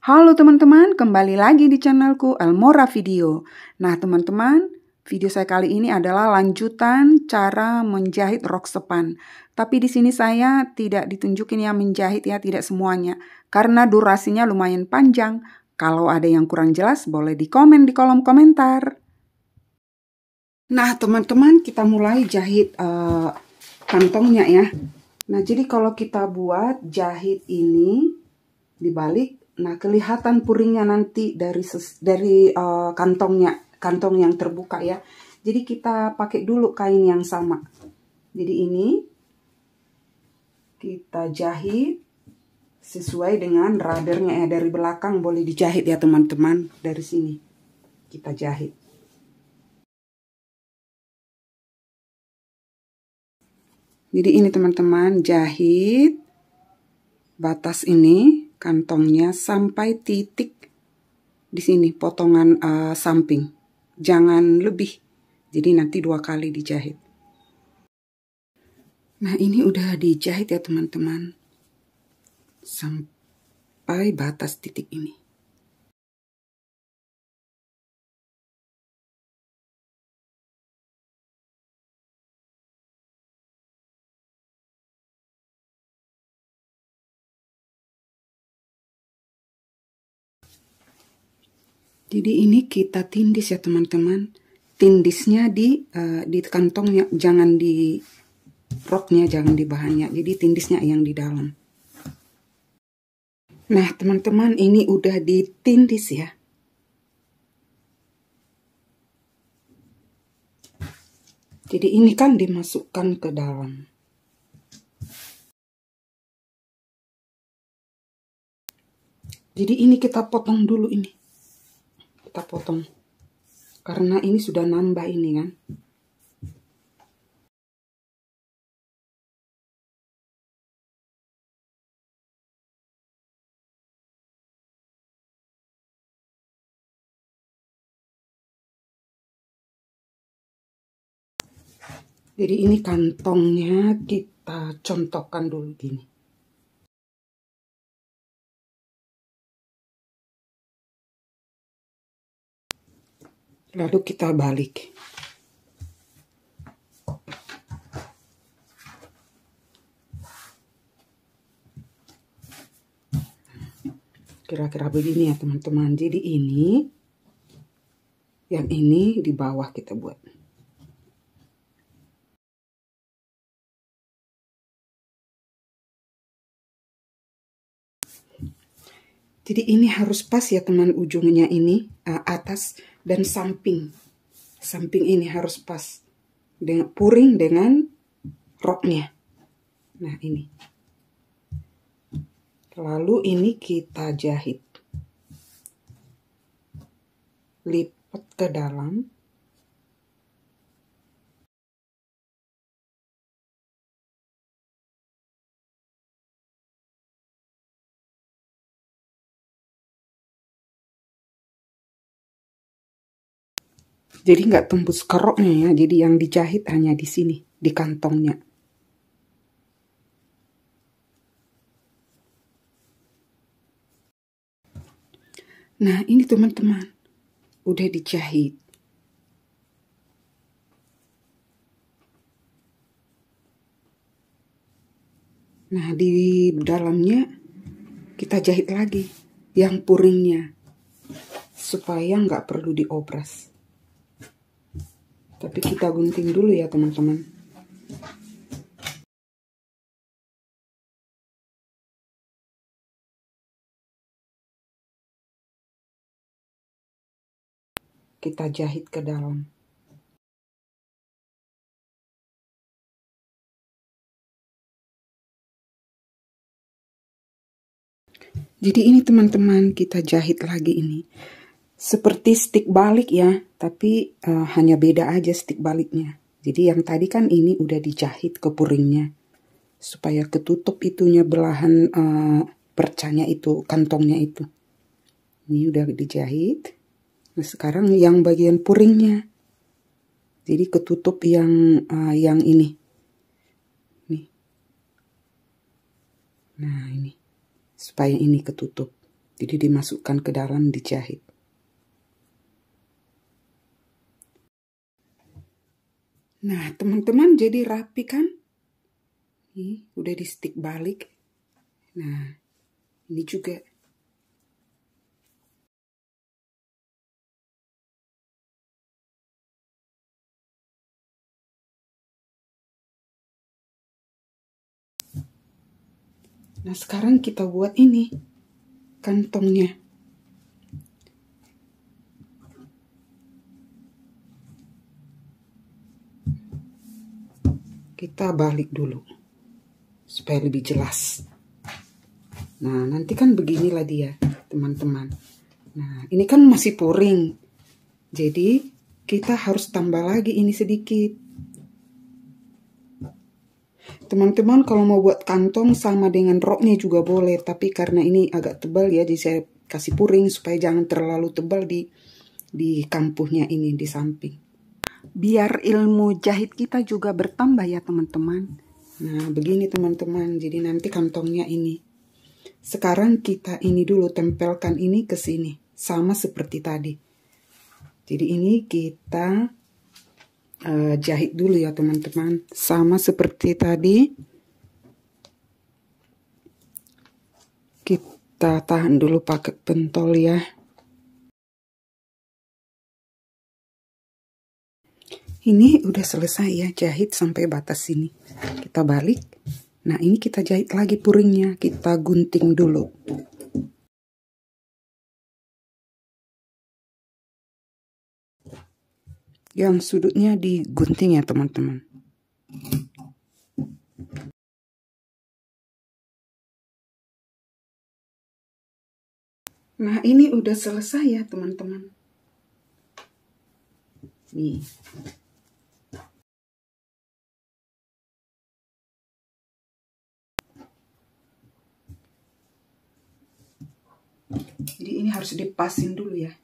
Halo teman-teman, kembali lagi di channelku Elmora Video. Nah teman-teman, video saya kali ini adalah lanjutan cara menjahit rok sepan. Tapi di sini saya tidak ditunjukin yang menjahit ya, tidak semuanya. Karena durasinya lumayan panjang. Kalau ada yang kurang jelas, boleh di komen di kolom komentar. Nah teman-teman, kita mulai jahit kantongnya ya. Nah jadi kalau kita buat jahit ini dibalik, nah kelihatan puringnya nanti dari kantong yang terbuka ya. Jadi kita pakai dulu kain yang sama. Jadi ini kita jahit sesuai dengan radernya ya, dari belakang boleh dijahit ya teman-teman, dari sini kita jahit. Jadi ini teman-teman, jahit batas ini kantongnya sampai titik di sini potongan samping. Jangan lebih. Jadi nanti 2 kali dijahit. Nah, ini udah dijahit ya teman-teman. Sampai batas titik ini. Jadi ini kita tindis ya teman-teman. Tindisnya di kantongnya, jangan di roknya, jangan di bahannya. Jadi tindisnya yang di dalam. Nah teman-teman, ini udah ditindis ya. Jadi ini kan dimasukkan ke dalam. Jadi ini kita potong dulu ini. Kita potong. Karena ini sudah nambah ini kan. Jadi ini kantongnya kita contokkan dulu gini. Lalu kita balik. Kira-kira begini ya teman-teman. Jadi ini, yang ini di bawah kita buat. Jadi ini harus pas ya teman, ujungnya ini atas dan samping. Samping ini harus pas. Dengan puring dengan roknya. Nah ini. Lalu ini kita jahit. Lipat ke dalam. Jadi nggak tembus ke roknya ya. Jadi yang dijahit hanya di sini, di kantongnya. Nah ini teman-teman, udah dijahit. Nah di dalamnya kita jahit lagi yang puringnya. Supaya nggak perlu diobras. Tapi kita gunting dulu ya teman-teman. Kita jahit ke dalam. Jadi ini teman-teman, kita jahit lagi ini. Seperti stick balik ya, tapi hanya beda aja stick baliknya. Jadi yang tadi kan ini udah dijahit ke puringnya. Supaya ketutup itunya belahan percanya itu, kantongnya itu. Ini udah dijahit. Nah sekarang yang bagian puringnya. Jadi ketutup yang ini. Nih. Nah ini. Supaya ini ketutup. Jadi dimasukkan ke dalam, dijahit. Nah, teman-teman, jadi rapi kan? Nih, udah di stick balik. Nah, ini juga. Nah, sekarang kita buat ini, kantongnya. Kita balik dulu, supaya lebih jelas. Nah, nanti kan beginilah dia, teman-teman. Nah, ini kan masih puring. Jadi, kita harus tambah lagi ini sedikit. Teman-teman, kalau mau buat kantong sama dengan roknya juga boleh. Tapi karena ini agak tebal ya, jadi saya kasih puring supaya jangan terlalu tebal di kampuhnya ini, di samping. Biar ilmu jahit kita juga bertambah ya teman-teman. Nah, begini teman-teman. Jadi nanti kantongnya ini. Sekarang kita ini dulu tempelkan ini ke sini. Sama seperti tadi. Jadi ini kita jahit dulu ya teman-teman. Sama seperti tadi. Kita tahan dulu pakai pentol ya. Ini udah selesai ya, jahit sampai batas sini. Kita balik. Nah, ini kita jahit lagi puringnya. Kita gunting dulu. Yang sudutnya digunting ya, teman-teman. Nah, ini udah selesai ya, teman-teman. Nih. Jadi ini harus dipasin dulu ya.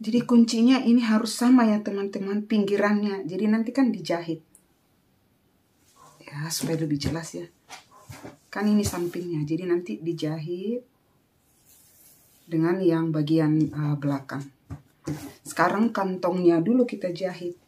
Jadi kuncinya ini harus sama ya teman-teman, pinggirannya. Jadi nanti kan dijahit. Ya, supaya lebih jelas ya. Kan ini sampingnya, jadi nanti dijahit dengan yang bagian belakang. Sekarang kantongnya dulu kita jahit.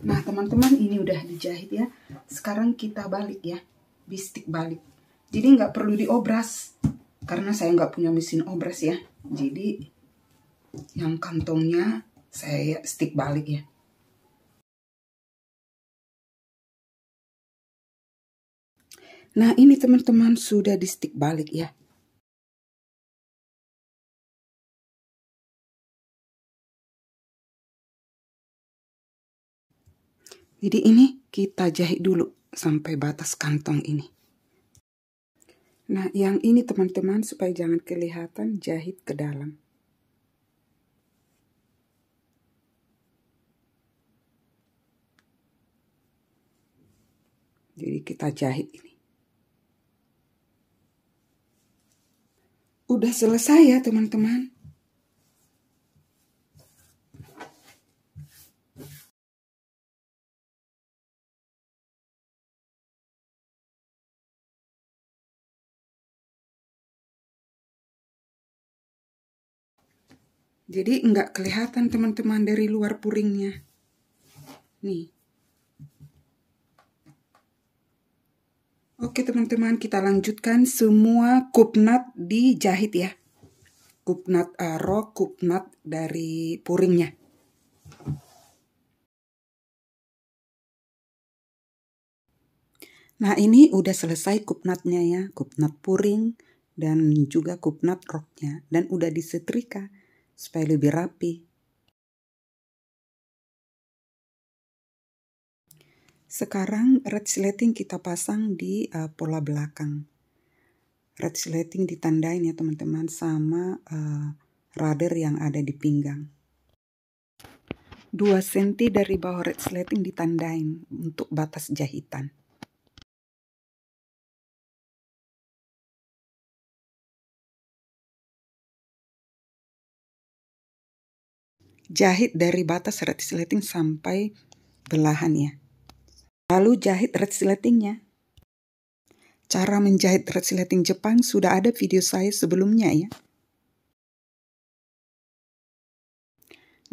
Nah teman-teman, ini udah dijahit ya. Sekarang kita balik ya, bistik balik. Jadi nggak perlu diobras, karena saya nggak punya mesin obras ya. Jadi yang kantongnya saya stick balik ya. Nah ini teman-teman sudah di stick balik ya. Jadi ini kita jahit dulu sampai batas kantong ini. Nah yang ini teman-teman supaya jangan kelihatan, jahit ke dalam. Jadi kita jahit ini. Udah selesai ya teman-teman. Jadi nggak kelihatan teman-teman dari luar puringnya. Nih. Oke teman-teman, kita lanjutkan semua kupnat dijahit ya. Kupnat rok, kupnat dari puringnya. Nah ini udah selesai kupnatnya ya. Kupnat puring dan juga kupnat roknya. Dan udah disetrika supaya lebih rapi. Sekarang resleting kita pasang di pola belakang. Resleting ditandain ya teman-teman sama rudder yang ada di pinggang. 2 cm dari bawah resleting ditandain untuk batas jahitan. jahit dari batas resleting sampai belahan ya. Lalu jahit resletingnya. Cara menjahit resleting Jepang sudah ada video saya sebelumnya ya.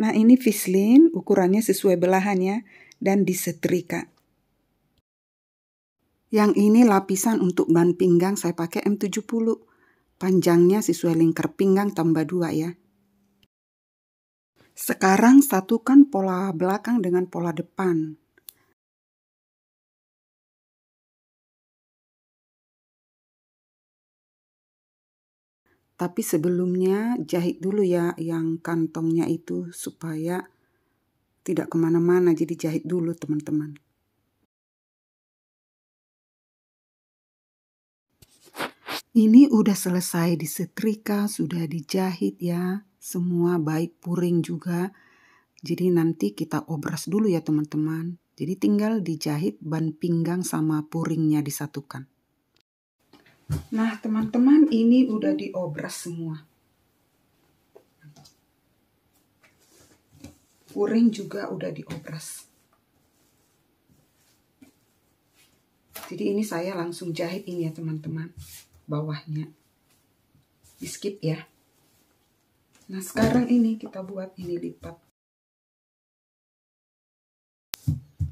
Nah ini fislin, ukurannya sesuai belahannya dan disetrika. Yang ini lapisan untuk ban pinggang saya pakai M70. Panjangnya sesuai lingkar pinggang tambah 2 ya. Sekarang satukan pola belakang dengan pola depan. Tapi sebelumnya jahit dulu ya yang kantongnya itu supaya tidak kemana-mana. Jadi jahit dulu teman-teman. Ini udah selesai disetrika, sudah dijahit ya. Semua baik puring juga. Jadi nanti kita obras dulu ya teman-teman. Jadi tinggal dijahit ban pinggang sama puringnya disatukan. Nah teman-teman ini udah diobras semua. Puring juga udah diobras. Jadi ini saya langsung jahit ini ya teman-teman. Bawahnya. Di skip ya. Nah sekarang ini kita buat ini lipat.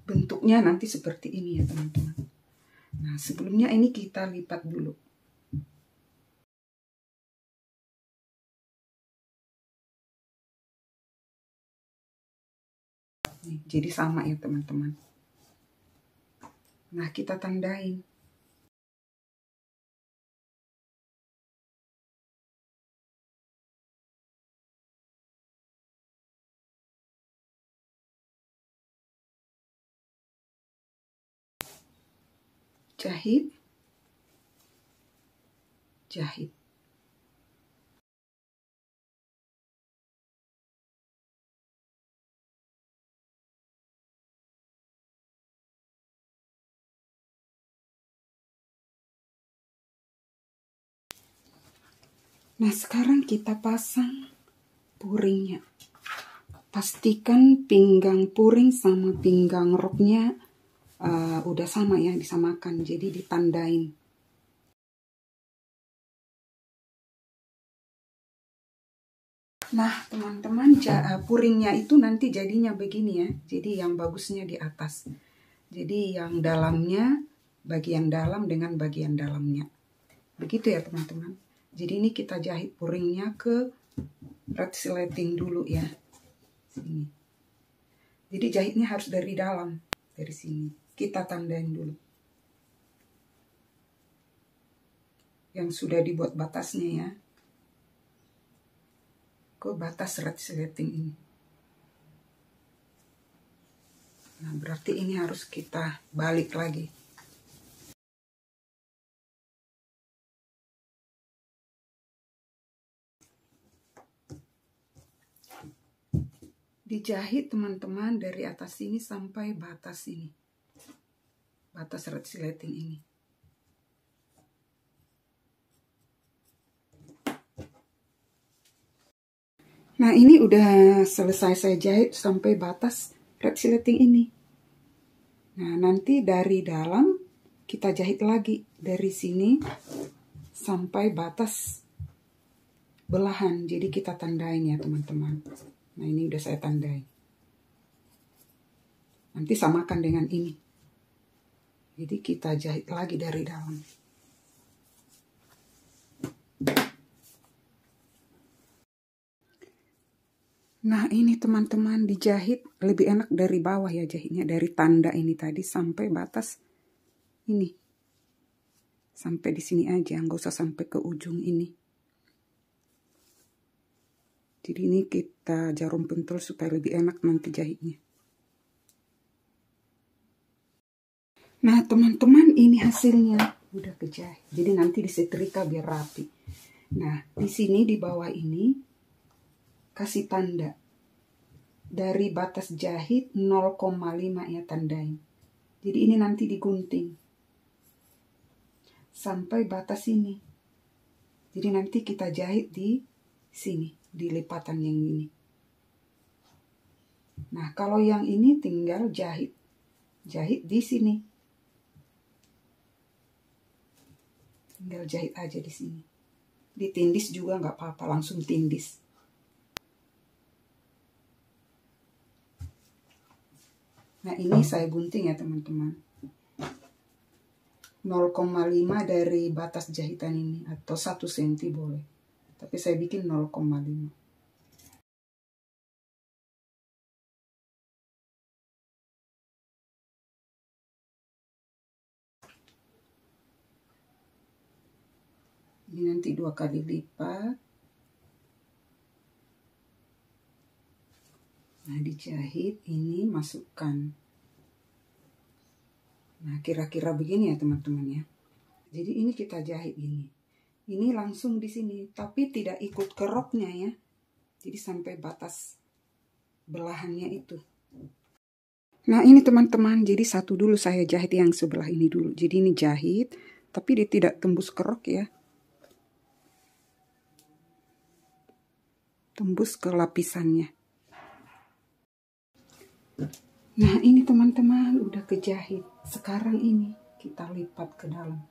Bentuknya nanti seperti ini ya teman-teman. Nah sebelumnya ini kita lipat dulu. Nih, jadi sama ya teman-teman. Nah kita tandain. Jahit. Jahit. Nah sekarang kita pasang puringnya. Pastikan pinggang puring sama pinggang roknya udah sama ya, disamakan. Jadi ditandain. Nah teman-teman puringnya itu nanti jadinya begini ya. Jadi yang bagusnya di atas. Jadi yang dalamnya bagian dalam dengan bagian dalamnya. Begitu ya teman-teman. Jadi ini kita jahit puringnya ke resleting dulu ya. Sini. Jadi jahitnya harus dari dalam. Dari sini. Kita tandain dulu. Yang sudah dibuat batasnya ya. Ke batas resleting ini. Nah berarti ini harus kita balik lagi. Dijahit teman-teman dari atas sini sampai batas ini. Batas resleting ini. Nah ini udah selesai saya jahit sampai batas resleting ini. Nah nanti dari dalam kita jahit lagi dari sini sampai batas belahan. Jadi kita tandain ya teman-teman. Nah ini udah saya tandai. Nanti samakan dengan ini. Jadi kita jahit lagi dari dalam. Nah ini teman-teman dijahit lebih enak dari bawah ya jahitnya. Dari tanda ini tadi sampai batas ini. Sampai di sini aja, nggak usah sampai ke ujung ini. Jadi ini kita jarum pentul supaya lebih enak nanti jahitnya. Nah teman-teman ini hasilnya udah kejahit. Jadi nanti disetrika biar rapi. Nah di sini di bawah ini kasih tanda. Dari batas jahit 0,5 ya tandain. Jadi ini nanti digunting. Sampai batas ini. Jadi nanti kita jahit di sini. Di lipatan yang ini. Nah, kalau yang ini tinggal jahit. Jahit di sini. Tinggal jahit aja di sini. Ditindis juga nggak apa-apa, langsung tindis. Nah, ini saya gunting ya teman-teman. 0,5 dari batas jahitan ini, atau 1 cm boleh. Tapi saya bikin 0,5. Ini nanti 2 kali lipat. Nah, dijahit, ini masukkan. Nah, kira-kira begini ya teman-teman ya. Jadi ini kita jahit ini. Ini langsung di sini, tapi tidak ikut ke roknya ya. Jadi sampai batas belahannya itu. Nah, ini teman-teman, jadi satu dulu saya jahit yang sebelah ini dulu. Jadi ini jahit, tapi dia tidak tembus ke rok ya. Tembus ke lapisannya. Nah, ini teman-teman udah kejahit. Sekarang ini kita lipat ke dalam.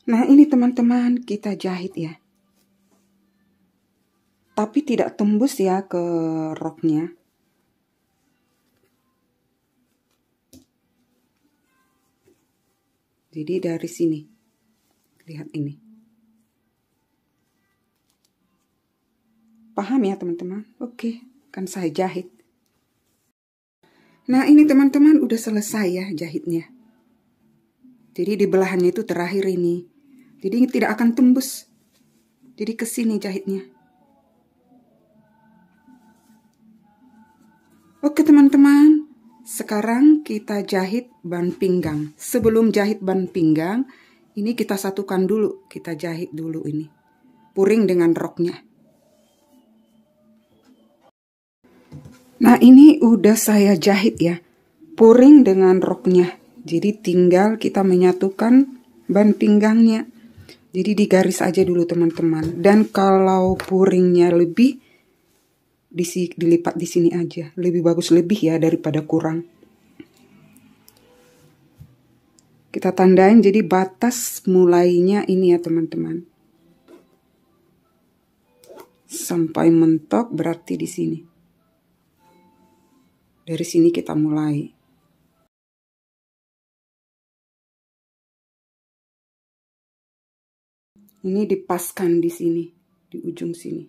Nah, ini teman-teman kita jahit ya. Tapi tidak tembus ya ke roknya. Jadi dari sini. Lihat ini. Paham ya teman-teman? Oke, kan saya jahit. Nah, ini teman-teman udah selesai ya jahitnya. Jadi di belahannya itu terakhir ini. Jadi ini tidak akan tembus. Jadi ke sini jahitnya. Oke teman-teman, sekarang kita jahit ban pinggang. Sebelum jahit ban pinggang, ini kita satukan dulu. Kita jahit dulu ini. Puring dengan roknya. Nah, ini udah saya jahit ya. Puring dengan roknya. Jadi tinggal kita menyatukan ban pinggangnya. Jadi digaris aja dulu teman-teman. Dan kalau puringnya lebih, dilipat di sini aja. Lebih bagus lebih ya daripada kurang. Kita tandain jadi batas mulainya ini ya teman-teman. Sampai mentok berarti di sini. Dari sini kita mulai. Ini dipaskan di sini, di ujung sini.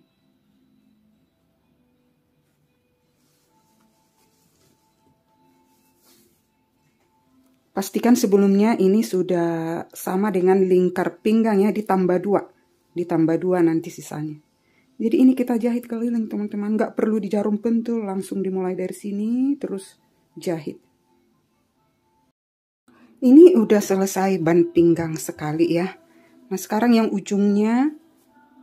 Pastikan sebelumnya ini sudah sama dengan lingkar pinggang ya, ditambah 2. Ditambah 2 nanti sisanya. Jadi ini kita jahit keliling teman-teman. Nggak perlu di jarum pentul, langsung dimulai dari sini, terus jahit. Ini udah selesai ban pinggang sekali ya. Nah, sekarang yang ujungnya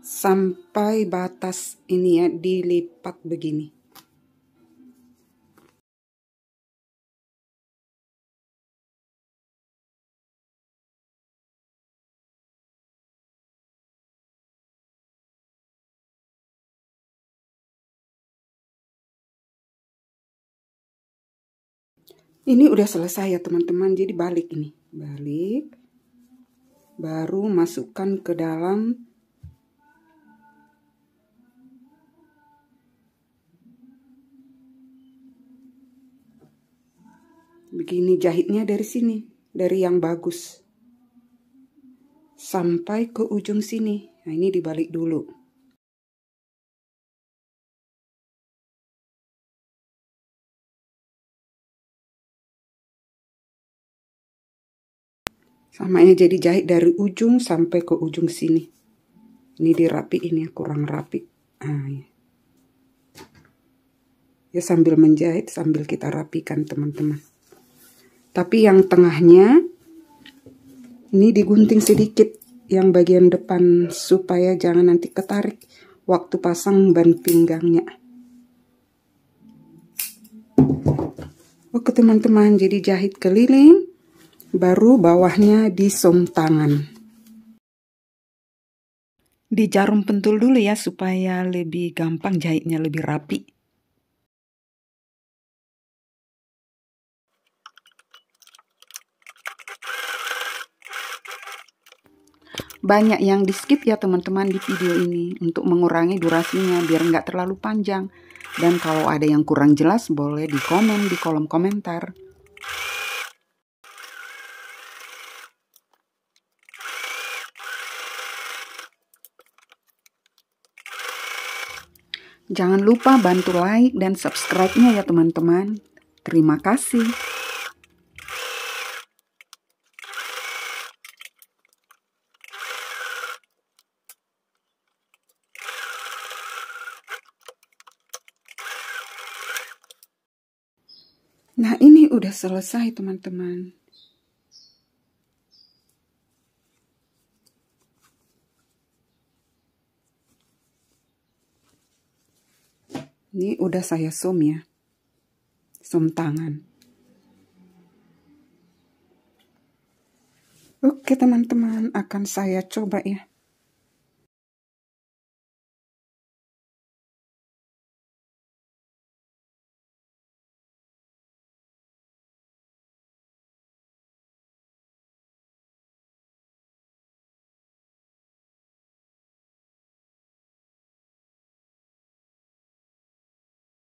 sampai batas ini ya, dilipat begini. Ini udah selesai ya teman-teman. Jadi balik ini. Balik. Baru masukkan ke dalam. Begini jahitnya dari sini. Dari yang bagus. Sampai ke ujung sini. Nah, ini dibalik dulu. Sama ini jadi jahit dari ujung sampai ke ujung sini. Ini dirapiin ya, kurang rapi. Nah, ya. Ya sambil menjahit, sambil kita rapikan teman-teman. Tapi yang tengahnya, ini digunting sedikit. Yang bagian depan supaya jangan nanti ketarik waktu pasang ban pinggangnya. Oke teman-teman, jadi jahit keliling. Baru bawahnya disom tangan. Di jarum pentul dulu ya supaya lebih gampang jahitnya, lebih rapi. Banyak yang di skip ya teman-teman di video ini untuk mengurangi durasinya biar nggak terlalu panjang. Dan kalau ada yang kurang jelas boleh di komen di kolom komentar. Jangan lupa bantu like dan subscribe-nya ya teman-teman. Terima kasih. Nah, ini udah selesai teman-teman. Ini udah saya som ya. Som tangan. Oke teman-teman, akan saya coba ya.